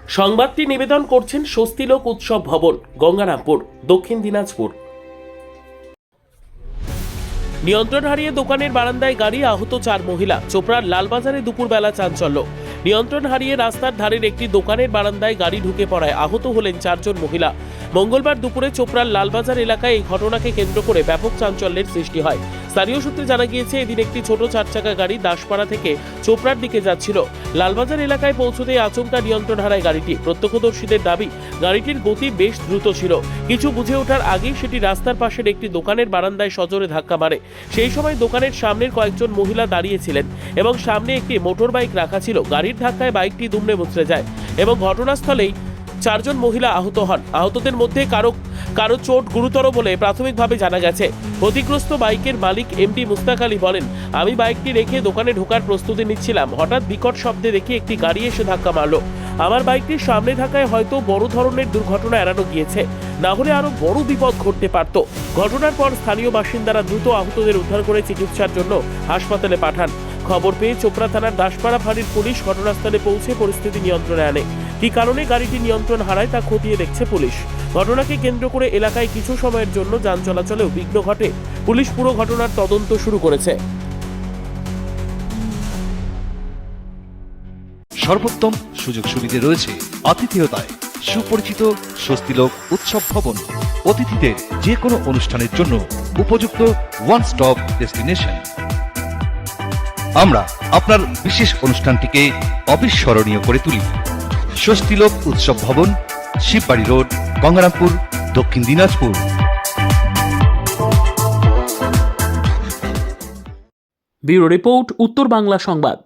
সংবাদটি নিবেদন করছেন স্বস্তিলোক উৎসব ভবন, গঙ্গারামপুর, দক্ষিণ দিনাজপুর। নিয়ন্ত্রণ হারিয়ে দোকানের বারান্দায় গাড়ি, আহত 4 মহিলা। চোপড়ার লালবাজারে দুপুরবেলা চাঞ্চল্য। নিয়ন্ত্রণ হারিয়ে রাস্তার ধারের একটি দোকানের বারান্দায় গাড়ি ঢুকে পড়ায় আহত হলেন 4 জন মহিলা। মঙ্গলবার দুপুরে চোপড়ার লালবাজার এলাকায় এই ঘটনাকে কেন্দ্র করে ব্যাপক চাঞ্চল্যের সৃষ্টি হয়। স্থানীয় সূত্রে জানা গিয়েছে, এদিন একটি ছোট 4 চাকা গাড়ি দাসপাড়া থেকে চোপড়ার দিকে যাচ্ছিল। লালবাজার এলাকায় পৌঁছতেই আচমকা নিয়ন্ত্রণ হারায় গাড়িটি। প্রত্যক্ষদর্শীদের দাবি, গাড়িটির গতি বেশ দ্রুত ছিল। কিছু বুঝে ওঠার আগেই সেটি রাস্তার পাশের একটি দোকানের বারান্দায় সজোরে ধাক্কা মারে। সেই সময় দোকানের সামনের কয়েকজন মহিলা দাঁড়িয়েছিলেন এবং সামনে একটি মোটর বাইক রাখা ছিল। গাড়ির ধাক্কায় বাইকটি দুমড়ে মুচড়ে যায় এবং ঘটনাস্থলেই 4 জন মহিলা আহত হন। আহতদের মধ্যে কারো চোট গুরুতর বলে প্রাথমিকভাবে জানা গেছে। ক্ষতিগ্রস্ত বাইকের মালিক এমডি মুস্তাক আলী বলেন, আমি বাইকটি রেখে দোকানে ঢোকার প্রস্তুতি নিচ্ছিলাম। হঠাৎ বিকট শব্দে দেখি একটি গাড়ি এসে ধাক্কা মারল। আমার বাইকটির সামনে থাকায় হয়তো বড় ধরনের দুর্ঘটনা এড়ানো গিয়েছে, না হলে আরো বড় বিপদ ঘটতে পারত। ঘটনার পর স্থানীয় বাসিন্দারা দ্রুত আহতদের উদ্ধার করে চিকিৎসার জন্য হাসপাতালে পাঠান। খবর পেয়ে চোপড়া থানার দাসপাড়া ফাঁড়ির পুলিশ ঘটনাস্থলে পৌঁছে পরিস্থিতি নিয়ন্ত্রণে আনে। কী কারণে গাড়িটি নিয়ন্ত্রণ হারায় তা খতিয়ে দেখছে পুলিশ। ঘটনাকে কেন্দ্র করে এলাকায় কিছু সময়ের জন্য যান চলাচলেও বিঘ্ন ঘটে। পুলিশ পুরো ঘটনার তদন্ত শুরু করেছে। সর্বোত্তম সুযোগ সুবিধে রয়েছে আতিথেয়তায়। সুপরিচিত স্বস্তিলোক উৎসব ভবন অতিথিদের যে কোনো অনুষ্ঠানের জন্য উপযুক্ত ওয়ান স্টপ ডেস্টিনেশন। আমরা আপনার বিশেষ অনুষ্ঠানটিকে অবিস্মরণীয় করে তুলি। স্বস্তিলোক উৎসব ভবন, শিববাড়ি রোড, গঙ্গারামপুর, দক্ষিণ দিনাজপুর। ব্যুরো রিপোর্ট, উত্তর বাংলা সংবাদ।